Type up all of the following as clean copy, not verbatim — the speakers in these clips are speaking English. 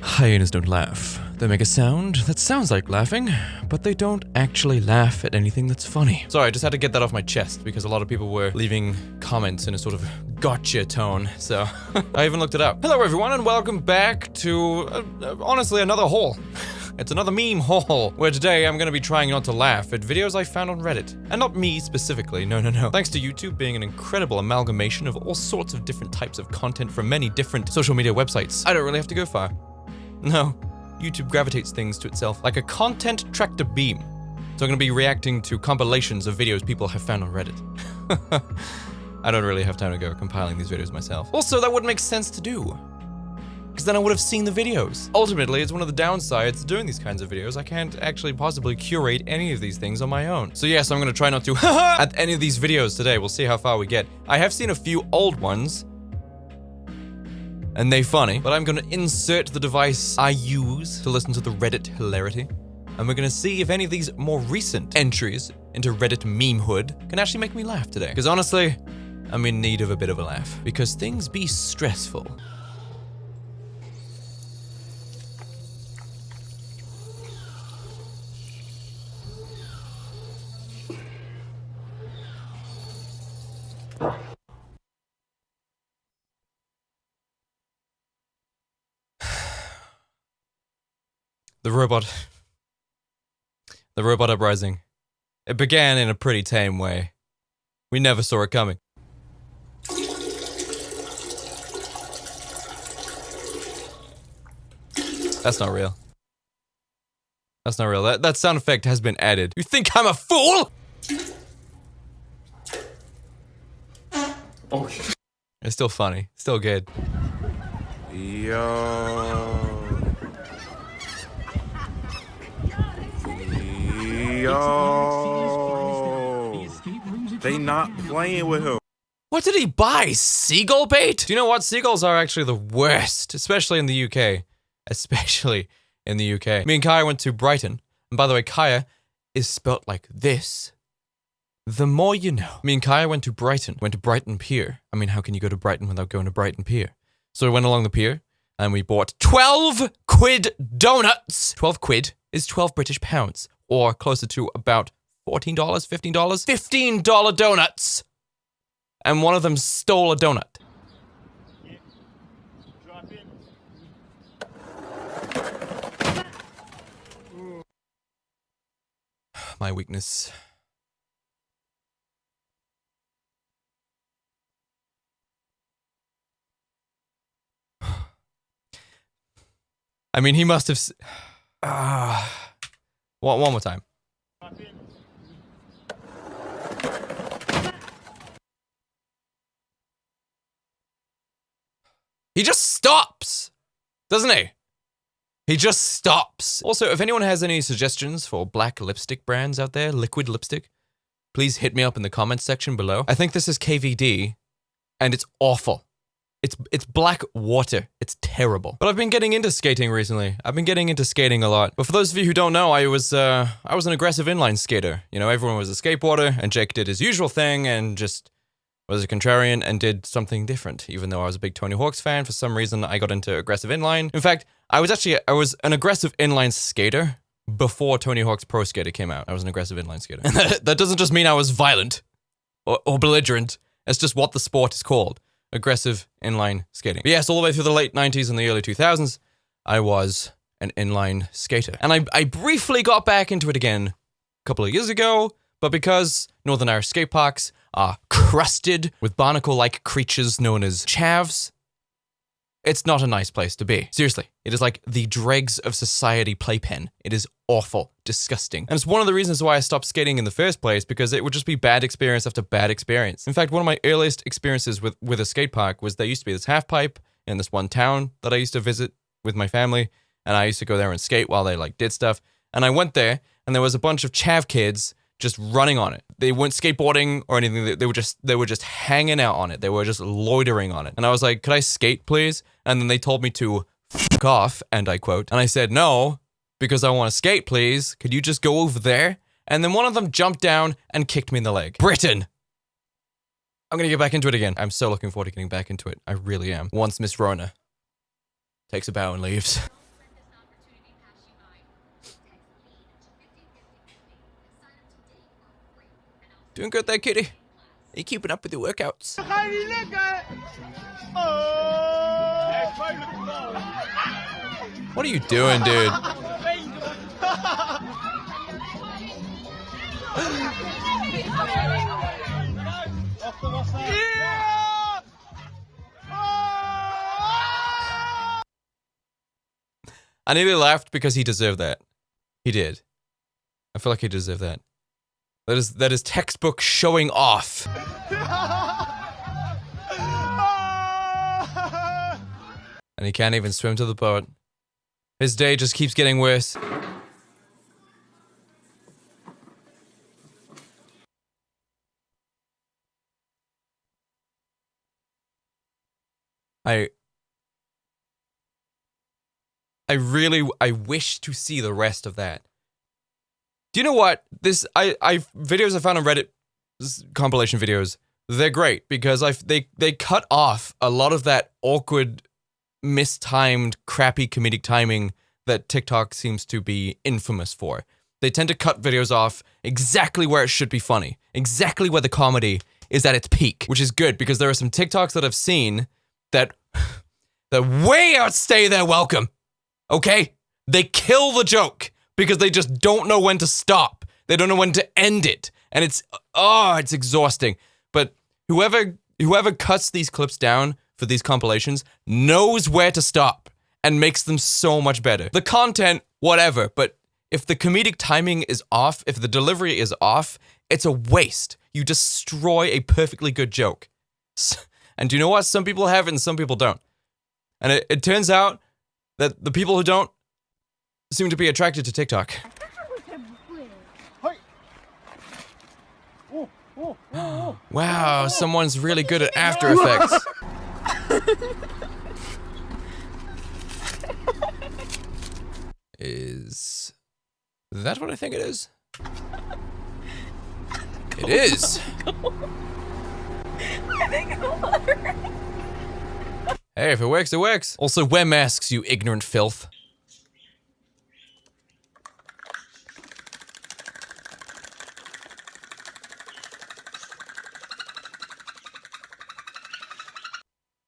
Hyenas don't laugh. They make a sound that sounds like laughing, but they don't actually laugh at anything that's funny. Sorry, I just had to get that off my chest because a lot of people were leaving comments in a sort of gotcha tone, so I even looked it up. Hello everyone and welcome back to, honestly, another haul. It's another meme haul, where today I'm gonna be trying not to laugh at videos I found on Reddit. And not me specifically, no. Thanks to YouTube being an incredible amalgamation of all sorts of different types of content from many different social media websites. I don't really have to go far. No, YouTube gravitates things to itself like a content tractor beam. So I'm gonna be reacting to compilations of videos people have found on Reddit. I don't really have time to go compiling these videos myself. Also, that wouldn't make sense to do, because then I would have seen the videos. Ultimately, it's one of the downsides to doing these kinds of videos. I can't actually possibly curate any of these things on my own. So yes, I'm gonna try not to at any of these videos today. We'll see how far we get. I have seen a few old ones, and they funny, but I'm gonna insert the device I use to listen to the Reddit hilarity. And we're gonna see if any of these more recent entries into Reddit memehood can actually make me laugh today. Because honestly, I'm in need of a bit of a laugh, because things be stressful. The robot uprising. It began in a pretty tame way. We never saw it coming. That's not real. That's not real. That sound effect has been added. You think I'm a fool? Oh. It's still funny. Still good. Yo. They not playing with him. What did he buy? Seagull bait? Do you know what? Seagulls are actually the worst, especially in the UK. Especially in the UK. Me and Kaya went to Brighton. And by the way, Kaya is spelt like this. The more you know. Me and Kaya went to Brighton Pier. I mean, how can you go to Brighton without going to Brighton Pier? So we went along the pier and we bought 12 quid donuts. 12 quid is 12 British pounds. Or closer to about $14, $15? $15 donuts! And one of them stole a donut. My weakness. I mean, he must have... One more time. He just stops, doesn't he? He just stops. Also, if anyone has any suggestions for black lipstick brands out there, liquid lipstick, please hit me up in the comments section below. I think this is KVD, and it's awful. It's black water. It's terrible. But I've been getting into skating recently. I've been getting into skating a lot. But for those of you who don't know, I was an aggressive inline skater. You know, everyone was a skateboarder, and Jake did his usual thing and just was a contrarian and did something different. Even though I was a big Tony Hawk's fan, for some reason I got into aggressive inline. In fact, I was an aggressive inline skater before Tony Hawk's Pro Skater came out. I was an aggressive inline skater. And that doesn't just mean I was violent or belligerent. It's just what the sport is called. Aggressive inline skating. But yes, all the way through the late 90s and the early 2000s, I was an inline skater. And I briefly got back into it again a couple of years ago, but because Northern Irish skate parks are crusted with barnacle-like creatures known as chavs, it's not a nice place to be. Seriously, it is like the dregs of society playpen. It is awful, disgusting. And it's one of the reasons why I stopped skating in the first place, because it would just be bad experience after bad experience. In fact, one of my earliest experiences with a skate park was there used to be this half pipe in this one town that I used to visit with my family, and I used to go there and skate while they did stuff. And I went there, and there was a bunch of chav kids just running on it. They weren't skateboarding or anything. They were just hanging out on it. They were just loitering on it. And I was like, could I skate, please? And then they told me to fuck off, and I quote. And I said, no, because I want to skate, please. Could you just go over there? And then one of them jumped down and kicked me in the leg. Britain! I'm gonna get back into it again. I'm so looking forward to getting back into it. I really am. Once Miss Rona takes a bow and leaves. Doing good there, kitty. Are you keeping up with your workouts? What are you doing, dude? I nearly laughed because he deserved that. He did. I feel like he deserved that. That is textbook showing off. And he can't even swim to the boat. His day just keeps getting worse. I wish to see the rest of that. Do you know what? Videos I found on Reddit, compilation videos, they're great because they cut off a lot of that awkward, mistimed, crappy comedic timing that TikTok seems to be infamous for. They tend to cut videos off exactly where it should be funny, exactly where the comedy is at its peak, which is good because there are some TikToks that I've seen that way outstay their welcome. Okay? They kill the joke because they just don't know when to stop. They don't know when to end it. And it's exhausting. But whoever cuts these clips down for these compilations knows where to stop and makes them so much better. The content, whatever, but if the comedic timing is off, if the delivery is off, it's a waste. You destroy a perfectly good joke. And do you know what? Some people have it and some people don't. And it turns out that the people who don't seem to be attracted to TikTok. Wow, someone's really good at After Effects. Is that what I think it is? It is. I think it'll work. Hey, if it works, it works. Also, wear masks, you ignorant filth.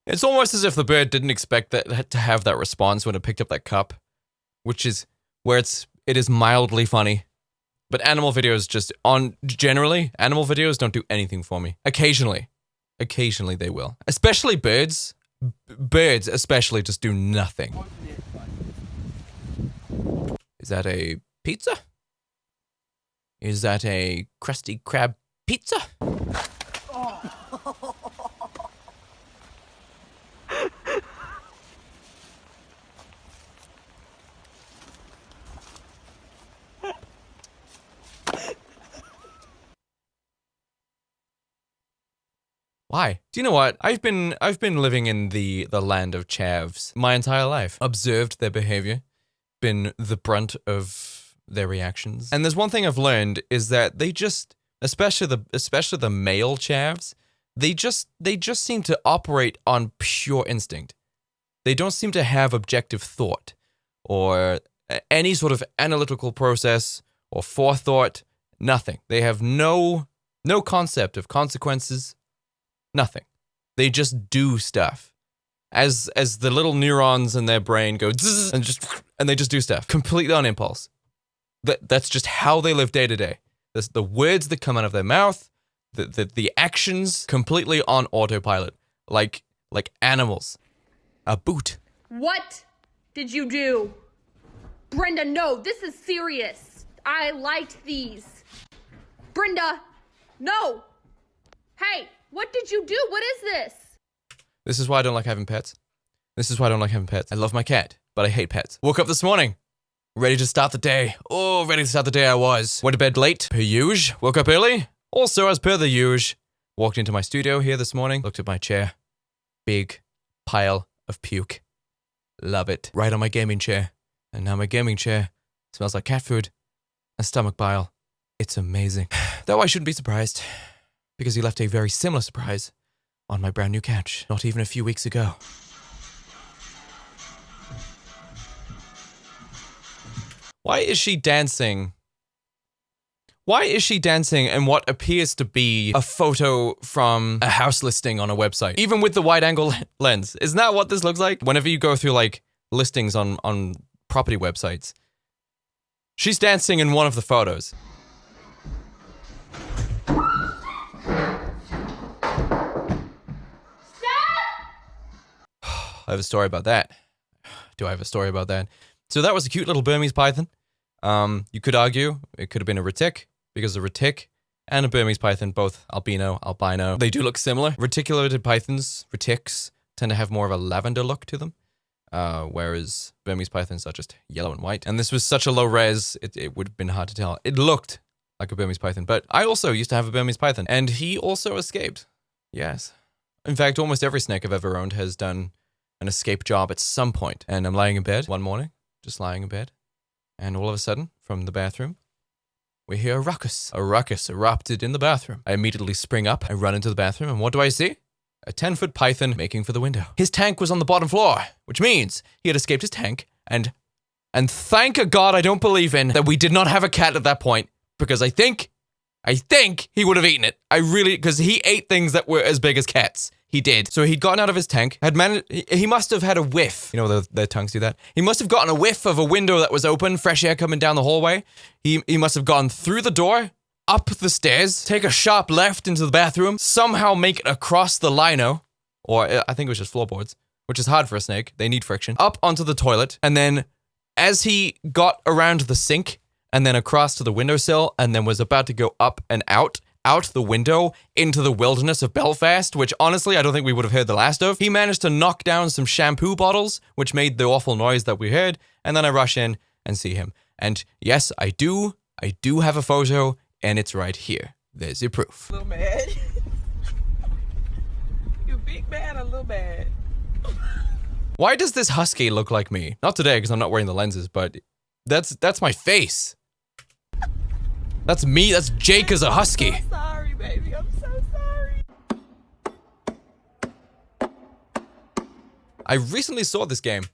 It's almost as if the bird didn't expect that to have that response when it picked up that cup, which is where it is mildly funny. But animal videos generally, animal videos don't do anything for me. Occasionally they will. Especially birds. Birds especially just do nothing. Is that a pizza? Is that a Krusty Krab pizza? Why? Do you know what? I've been living in the land of chavs my entire life. Observed their behavior, been the brunt of their reactions. And there's one thing I've learned is that they just, especially the male chavs, they just seem to operate on pure instinct. They don't seem to have objective thought or any sort of analytical process or forethought, nothing. They have no concept of consequences. Nothing. They just do stuff. As the little neurons in their brain go zzz, and they just do stuff completely on impulse. That's just how they live day to day. That's the words that come out of their mouth, the actions completely on autopilot, like animals. A boot. What did you do? Brenda, no, this is serious. I liked these. Brenda, no. Hey. What did you do? What is this? This is why I don't like having pets. I love my cat, but I hate pets. Woke up this morning, ready to start the day. Oh, ready to start the day I was. Went to bed late, per usual. Woke up early. Also, as per the usual. Walked into my studio here this morning, looked at my chair. Big pile of puke. Love it. Right on my gaming chair. And now my gaming chair smells like cat food and stomach bile. It's amazing. Though I shouldn't be surprised. Because he left a very similar surprise on my brand new couch, not even a few weeks ago. Why is she dancing? Why is she dancing in what appears to be a photo from a house listing on a website? Even with the wide angle lens. Isn't that what this looks like? Whenever you go through like listings on property websites. She's dancing in one of the photos. I have a story about that. Do I have a story about that? So that was a cute little Burmese python. You could argue it could have been a retic, because a retic and a Burmese python, both albino, they do look similar. Reticulated pythons, retics, tend to have more of a lavender look to them, whereas Burmese pythons are just yellow and white. And this was such a low res, it would have been hard to tell. It looked like a Burmese python, but I also used to have a Burmese python, and he also escaped. Yes. In fact, almost every snake I've ever owned has done an escape job at some point. And I'm lying in bed one morning, just lying in bed, and all of a sudden, from the bathroom, we hear a ruckus. A ruckus erupted in the bathroom. I immediately spring up, I run into the bathroom, and what do I see? A 10-foot python making for the window. His tank was on the bottom floor, which means he had escaped his tank, and thank a God I don't believe in that we did not have a cat at that point, because I think he would have eaten it. Because he ate things that were as big as cats. He did. So he'd gotten out of his tank, he must have had a whiff. You know, their tongues do that. He must have gotten a whiff of a window that was open, fresh air coming down the hallway. He must have gone through the door, up the stairs, take a sharp left into the bathroom, somehow make it across the lino, or I think it was just floorboards, which is hard for a snake. They need friction. Up onto the toilet, and then as he got around the sink, and then across to the windowsill, and then was about to go up and out the window into the wilderness of Belfast, which honestly I don't think we would have heard the last of. He managed to knock down some shampoo bottles, which made the awful noise that we heard, and then I rush in and see him. And yes, I do have a photo, and it's right here. There's your proof. A little mad. You big mad, a little mad. Why does this husky look like me? Not today, because I'm not wearing the lenses, but that's my face. That's me, that's Jake as a husky. I'm so sorry, baby, I'm so sorry. I recently saw this game.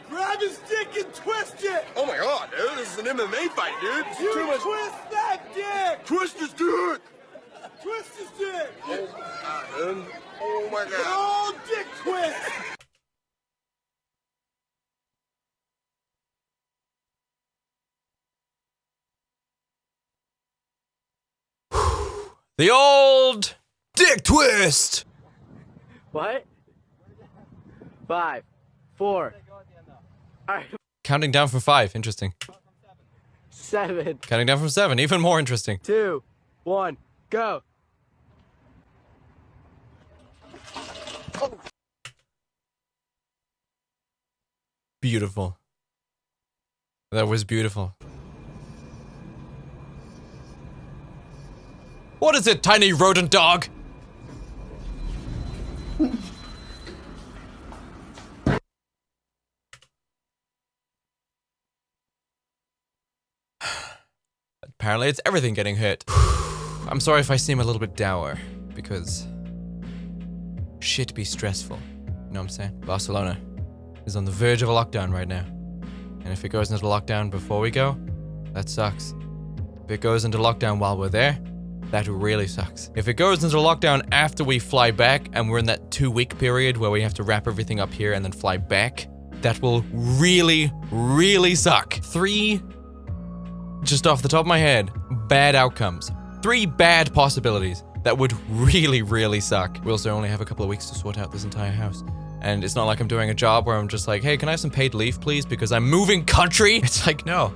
Grab his dick and twist it! Oh my God, dude, this is an MMA fight, dude. You Too much. twist that dick! Twist his dick. Twist his dick! Oh my God, dude. Oh my God. Oh, dick twist! The old dick twist! What? 5, 4. Alright. Counting down from 5, interesting. 7, Counting down from 7, even more interesting. 2, 1, go. Beautiful. That was beautiful. What is it, tiny rodent dog? Apparently it's everything getting hurt. I'm sorry if I seem a little bit dour, because shit be stressful. You know what I'm saying? Barcelona is on the verge of a lockdown right now. And if it goes into lockdown before we go, that sucks. If it goes into lockdown while we're there, that really sucks. If it goes into lockdown after we fly back and we're in that 2-week period where we have to wrap everything up here and then fly back, that will really, really suck. 3, just off the top of my head, bad outcomes. 3 bad possibilities that would really, really suck. We also only have a couple of weeks to sort out this entire house. And it's not like I'm doing a job where I'm just like, hey, can I have some paid leave, please? Because I'm moving country. It's like, no.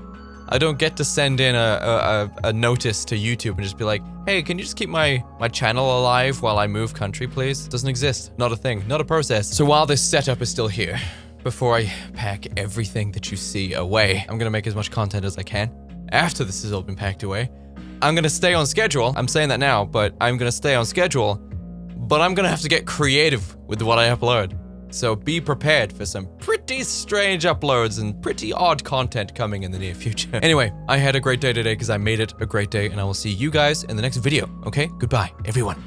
I don't get to send in a notice to YouTube and just be like, hey, can you just keep my channel alive while I move country, please? Doesn't exist. Not a thing. Not a process. So while this setup is still here, before I pack everything that you see away, I'm gonna make as much content as I can. After this has all been packed away, I'm gonna stay on schedule. I'm saying that now, but I'm gonna stay on schedule. But I'm gonna have to get creative with what I upload. So be prepared for some pretty strange uploads and pretty odd content coming in the near future. Anyway, I had a great day today because I made it a great day, and I will see you guys in the next video, okay? Goodbye, everyone.